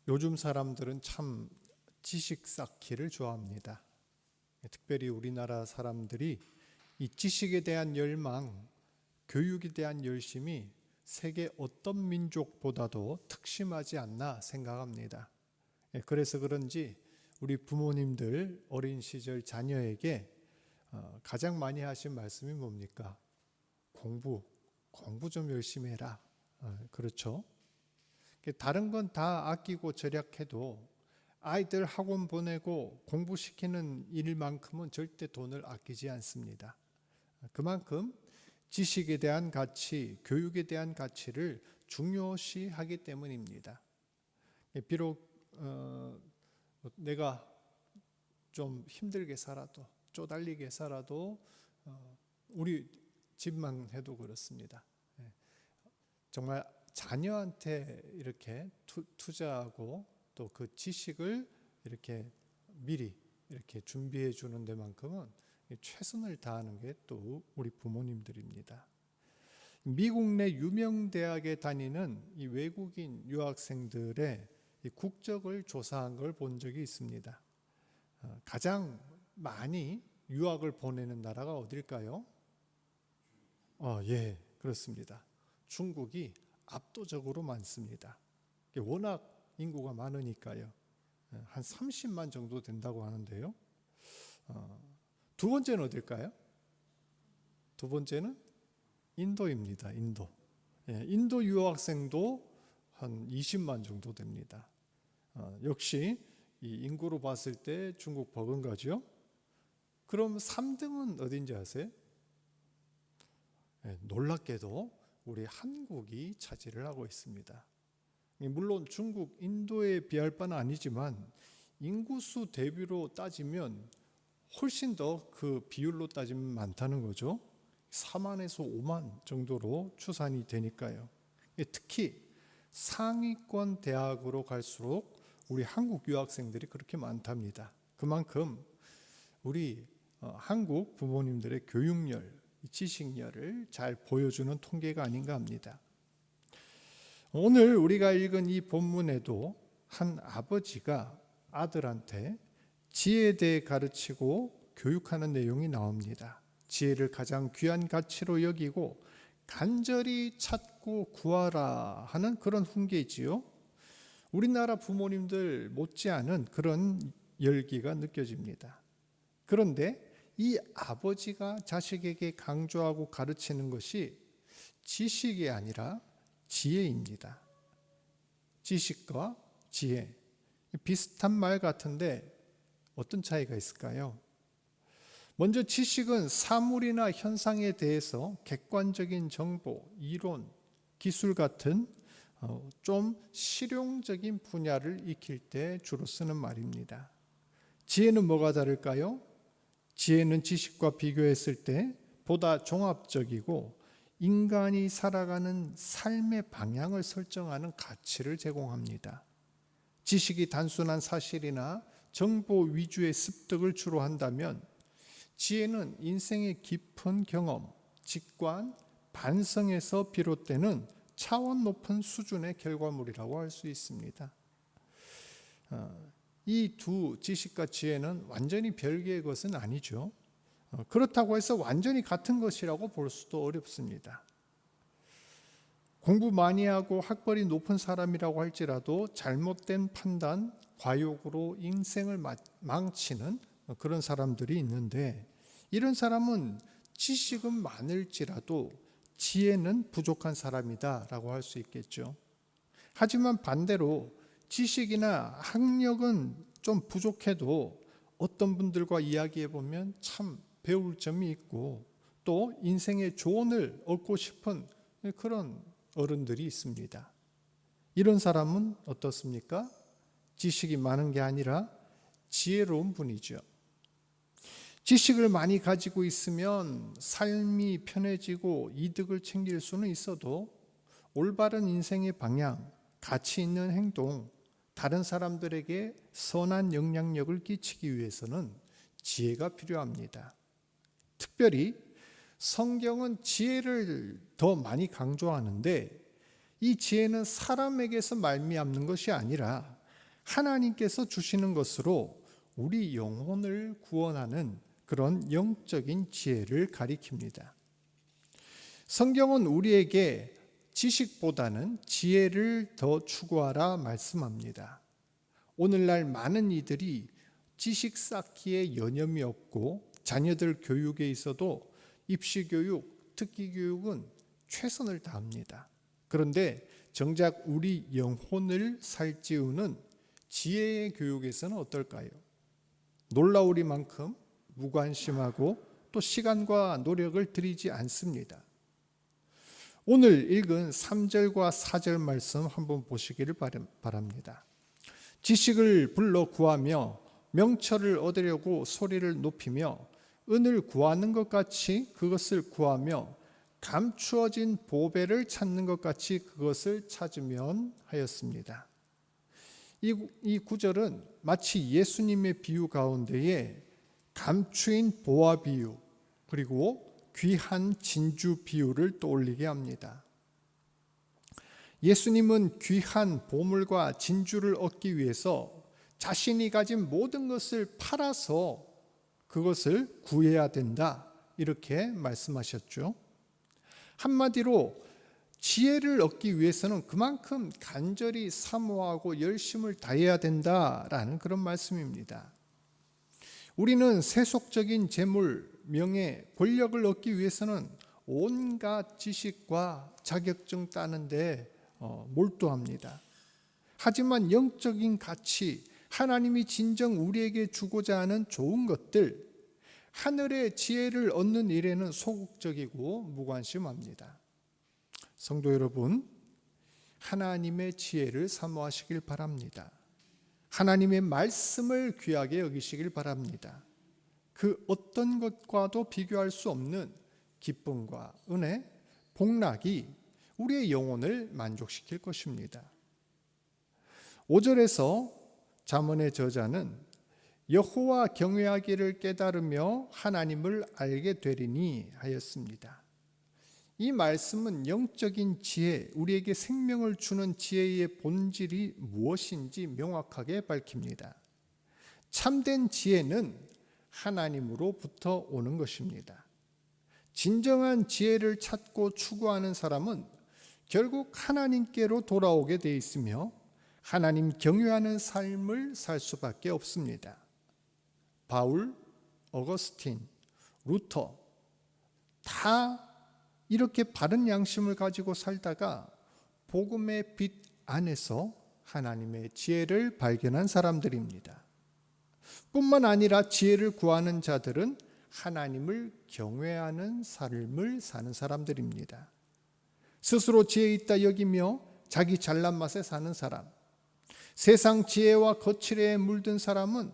요즘 사람들은 참 지식 쌓기를 좋아합니다. 특별히 우리나라 사람들이 이 지식에 대한 열망, 교육에 대한 열심이 세계 어떤 민족보다도 특심하지 않나 생각합니다. 그래서 그런지 우리 부모님들 어린 시절 자녀에게 가장 많이 하신 말씀이 뭡니까? 공부 좀 열심히 해라. 그렇죠? 다른 건 다 아끼고 절약해도 아이들 학원 보내고 공부시키는 일만큼은 절대 돈을 아끼지 않습니다. 그만큼 지식에 대한 가치, 교육에 대한 가치를 중요시하기 때문입니다. 비록 내가 좀 힘들게 살아도, 쪼달리게 살아도 우리 집만 해도 그렇습니다. 정말 자녀한테 이렇게 투자하고 또 그 지식을 이렇게 미리 이렇게 준비해 주는 데만큼은 최선을 다하는 게 또 우리 부모님들입니다. 미국 내 유명 대학에 다니는 이 외국인 유학생들의 이 국적을 조사한 걸 본 적이 있습니다. 가장 많이 유학을 보내는 나라가 어딜까요? 예, 그렇습니다. 중국이 압도적으로 많습니다. 워낙 인구가 많으니까요. 한 30만 정도 된다고 하는데요. 두 번째는 어딜까요? 두 번째는 인도입니다. 인도. 인도 유학생도 한 20만 정도 됩니다. 역시 이 인구로 봤을 때 중국 버금가죠. 그럼 3등은 어딘지 아세요? 놀랍게도 우리 한국이 차지를 하고 있습니다. 물론 중국, 인도에 비할 바는 아니지만 인구수 대비로 따지면 훨씬 더 그 비율로 따지면 많다는 거죠. 4만에서 5만 정도로 추산이 되니까요. 특히 상위권 대학으로 갈수록 우리 한국 유학생들이 그렇게 많답니다. 그만큼 우리 한국 부모님들의 교육열, 지식열을 잘 보여주는 통계가 아닌가 합니다. 오늘 우리가 읽은 이 본문에도 한 아버지가 아들한테 지혜에 대해 가르치고 교육하는 내용이 나옵니다. 지혜를 가장 귀한 가치로 여기고 간절히 찾고 구하라 하는 그런 훈계이지요. 우리나라 부모님들 못지않은 그런 열기가 느껴집니다. 그런데 이 아버지가 자식에게 강조하고 가르치는 것이 지식이 아니라 지혜입니다. 지식과 지혜, 비슷한 말 같은데 어떤 차이가 있을까요? 먼저 지식은 사물이나 현상에 대해서 객관적인 정보, 이론, 기술 같은 좀 실용적인 분야를 익힐 때 주로 쓰는 말입니다. 지혜는 뭐가 다를까요? 지혜는 지식과 비교했을 때 보다 종합적이고 인간이 살아가는 삶의 방향을 설정하는 가치를 제공합니다. 지식이 단순한 사실이나 정보 위주의 습득을 주로 한다면 지혜는 인생의 깊은 경험, 직관, 반성에서 비롯되는 차원 높은 수준의 결과물이라고 할 수 있습니다. 이 두 지식과 지혜는 완전히 별개의 것은 아니죠. 그렇다고 해서 완전히 같은 것이라고 볼 수도 어렵습니다. 공부 많이 하고 학벌이 높은 사람이라고 할지라도 잘못된 판단, 과욕으로 인생을 망치는 그런 사람들이 있는데 이런 사람은 지식은 많을지라도 지혜는 부족한 사람이다라고 할 수 있겠죠. 하지만 반대로 지식이나 학력은 좀 부족해도 어떤 분들과 이야기해 보면 참 배울 점이 있고 또 인생의 조언을 얻고 싶은 그런 어른들이 있습니다. 이런 사람은 어떻습니까? 지식이 많은 게 아니라 지혜로운 분이죠. 지식을 많이 가지고 있으면 삶이 편해지고 이득을 챙길 수는 있어도 올바른 인생의 방향, 가치 있는 행동, 다른 사람들에게 선한 영향력을 끼치기 위해서는 지혜가 필요합니다. 특별히 성경은 지혜를 더 많이 강조하는데 이 지혜는 사람에게서 말미암는 것이 아니라 하나님께서 주시는 것으로 우리 영혼을 구원하는 그런 영적인 지혜를 가리킵니다. 성경은 우리에게 지식보다는 지혜를 더 추구하라 말씀합니다. 오늘날 많은 이들이 지식 쌓기에 여념이 없고 자녀들 교육에 있어도 입시교육, 특기교육은 최선을 다합니다. 그런데 정작 우리 영혼을 살찌우는 지혜의 교육에서는 어떨까요? 놀라우리만큼 무관심하고 또 시간과 노력을 들이지 않습니다. 오늘 읽은 3절과 4절 말씀 한번 보시기를 바랍니다. 지식을 불러 구하며 명철을 얻으려고 소리를 높이며 은을 구하는 것 같이 그것을 구하며 감추어진 보배를 찾는 것 같이 그것을 찾으면 하였습니다. 이 구절은 마치 예수님의 비유 가운데에 감추인 보화 비유 그리고 귀한 진주 비유를 떠올리게 합니다. 예수님은 귀한 보물과 진주를 얻기 위해서 자신이 가진 모든 것을 팔아서 그것을 구해야 된다 이렇게 말씀하셨죠. 한마디로 지혜를 얻기 위해서는 그만큼 간절히 사모하고 열심을 다해야 된다라는 그런 말씀입니다. 우리는 세속적인 재물, 명예, 권력을 얻기 위해서는 온갖 지식과 자격증 따는데 몰두합니다. 하지만 영적인 가치, 하나님이 진정 우리에게 주고자 하는 좋은 것들, 하늘의 지혜를 얻는 일에는 소극적이고 무관심합니다. 성도 여러분, 하나님의 지혜를 사모하시길 바랍니다. 하나님의 말씀을 귀하게 여기시길 바랍니다. 그 어떤 것과도 비교할 수 없는 기쁨과 은혜, 복락이 우리의 영혼을 만족시킬 것입니다. 5절에서 잠언의 저자는 여호와 경외하기를 깨달으며 하나님을 알게 되리니 하였습니다. 이 말씀은 영적인 지혜, 우리에게 생명을 주는 지혜의 본질이 무엇인지 명확하게 밝힙니다. 참된 지혜는 하나님으로부터 오는 것입니다. 진정한 지혜를 찾고 추구하는 사람은 결국 하나님께로 돌아오게 돼 있으며 하나님 경외하는 삶을 살 수밖에 없습니다. 바울, 어거스틴, 루터 다 이렇게 바른 양심을 가지고 살다가 복음의 빛 안에서 하나님의 지혜를 발견한 사람들입니다. 뿐만 아니라 지혜를 구하는 자들은 하나님을 경외하는 삶을 사는 사람들입니다. 스스로 지혜 있다 여기며 자기 잘난 맛에 사는 사람, 세상 지혜와 거칠에 물든 사람은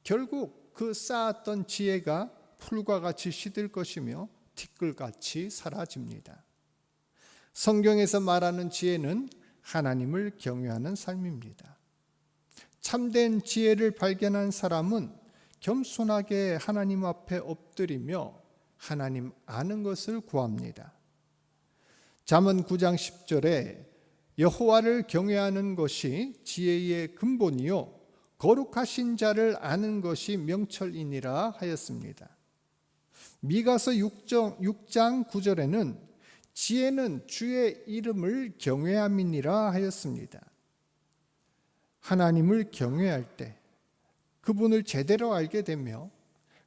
결국 그 쌓았던 지혜가 풀과 같이 시들 것이며 티끌같이 사라집니다. 성경에서 말하는 지혜는 하나님을 경외하는 삶입니다. 참된 지혜를 발견한 사람은 겸손하게 하나님 앞에 엎드리며 하나님 아는 것을 구합니다. 잠언 9장 10절에 여호와를 경외하는 것이 지혜의 근본이요 거룩하신 자를 아는 것이 명철이니라 하였습니다. 미가서 6장 9절에는 지혜는 주의 이름을 경외함이니라 하였습니다. 하나님을 경외할 때 그분을 제대로 알게 되며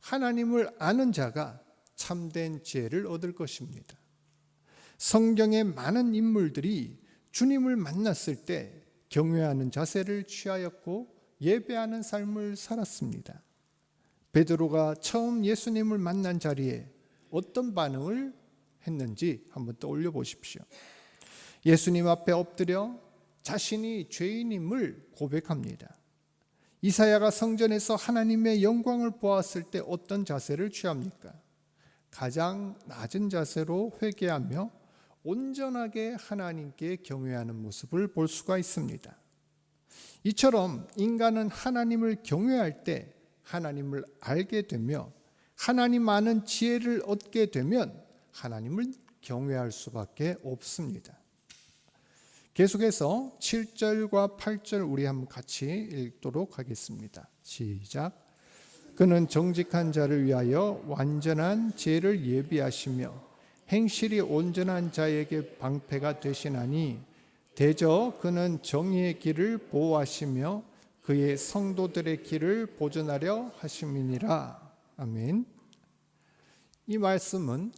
하나님을 아는 자가 참된 지혜를 얻을 것입니다. 성경의 많은 인물들이 주님을 만났을 때 경외하는 자세를 취하였고 예배하는 삶을 살았습니다. 베드로가 처음 예수님을 만난 자리에 어떤 반응을 했는지 한번 떠올려 보십시오. 예수님 앞에 엎드려 자신이 죄인임을 고백합니다. 이사야가 성전에서 하나님의 영광을 보았을 때 어떤 자세를 취합니까? 가장 낮은 자세로 회개하며 온전하게 하나님께 경외하는 모습을 볼 수가 있습니다. 이처럼 인간은 하나님을 경외할 때 하나님을 알게 되며 하나님 아는 지혜를 얻게 되면 하나님을 경외할 수밖에 없습니다. 계속해서 7절과 8절 우리 한번 같이 읽도록 하겠습니다. 시작. 그는 정직한 자를 위하여 완전한 지혜를 예비하시며 행실이 온전한 자에게 방패가 되시나니 대저 그는 정의의 길을 보호하시며 그의 성도들의 길을 보존하려 하심이니라. 아멘. 이 말씀은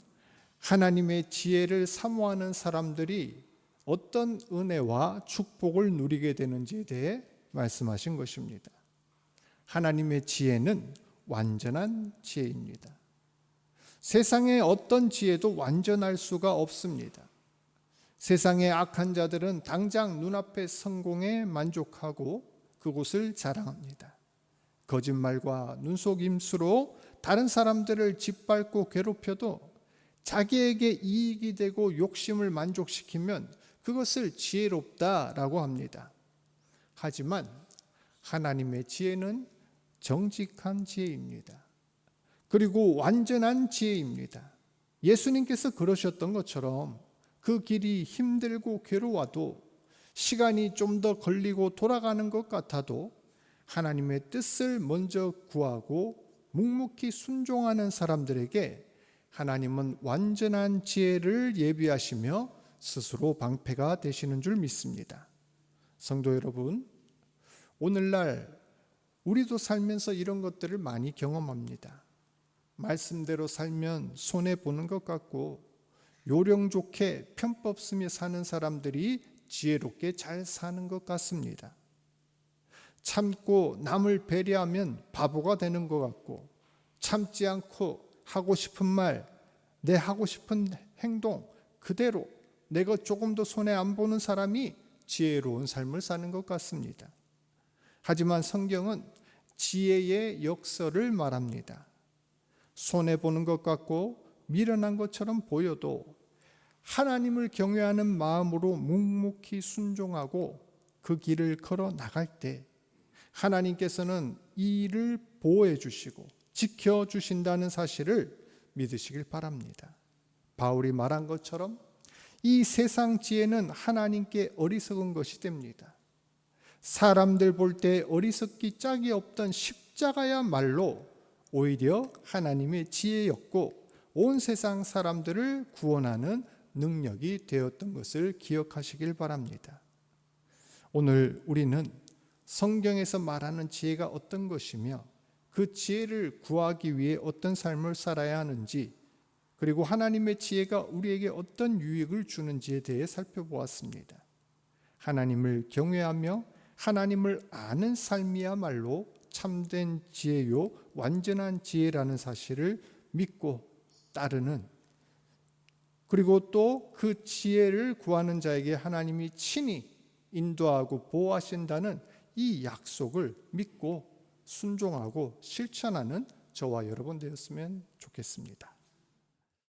하나님의 지혜를 사모하는 사람들이 어떤 은혜와 축복을 누리게 되는지에 대해 말씀하신 것입니다. 하나님의 지혜는 완전한 지혜입니다. 세상의 어떤 지혜도 완전할 수가 없습니다. 세상의 악한 자들은 당장 눈앞의 성공에 만족하고 그곳을 자랑합니다. 거짓말과 눈속임수로 다른 사람들을 짓밟고 괴롭혀도 자기에게 이익이 되고 욕심을 만족시키면 그것을 지혜롭다라고 합니다. 하지만 하나님의 지혜는 정직한 지혜입니다. 그리고 완전한 지혜입니다. 예수님께서 그러셨던 것처럼 그 길이 힘들고 괴로워도 시간이 좀 더 걸리고 돌아가는 것 같아도 하나님의 뜻을 먼저 구하고 묵묵히 순종하는 사람들에게 하나님은 완전한 지혜를 예비하시며 스스로 방패가 되시는 줄 믿습니다. 성도 여러분, 오늘날 우리도 살면서 이런 것들을 많이 경험합니다. 말씀대로 살면 손해보는 것 같고 요령 좋게 편법 쓰며 사는 사람들이 지혜롭게 잘 사는 것 같습니다. 참고 남을 배려하면 바보가 되는 것 같고 참지 않고 하고 싶은 말, 내 하고 싶은 행동 그대로 내가 조금 더 손해 안 보는 사람이 지혜로운 삶을 사는 것 같습니다. 하지만 성경은 지혜의 역설을 말합니다. 손해보는 것 같고 미련한 것처럼 보여도 하나님을 경외하는 마음으로 묵묵히 순종하고 그 길을 걸어 나갈 때 하나님께서는 이 일을 보호해 주시고 지켜주신다는 사실을 믿으시길 바랍니다. 바울이 말한 것처럼 이 세상 지혜는 하나님께 어리석은 것이 됩니다. 사람들 볼 때 어리석기 짝이 없던 십자가야말로 오히려 하나님의 지혜였고 온 세상 사람들을 구원하는 능력이 되었던 것을 기억하시길 바랍니다. 오늘 우리는 성경에서 말하는 지혜가 어떤 것이며 그 지혜를 구하기 위해 어떤 삶을 살아야 하는지, 그리고 하나님의 지혜가 우리에게 어떤 유익을 주는지에 대해 살펴보았습니다. 하나님을 경외하며 하나님을 아는 삶이야말로 참된 지혜요 완전한 지혜라는 사실을 믿고 따르는, 그리고 또 그 지혜를 구하는 자에게 하나님이 친히 인도하고 보호하신다는 이 약속을 믿고 순종하고 실천하는 저와 여러분 되었으면 좋겠습니다.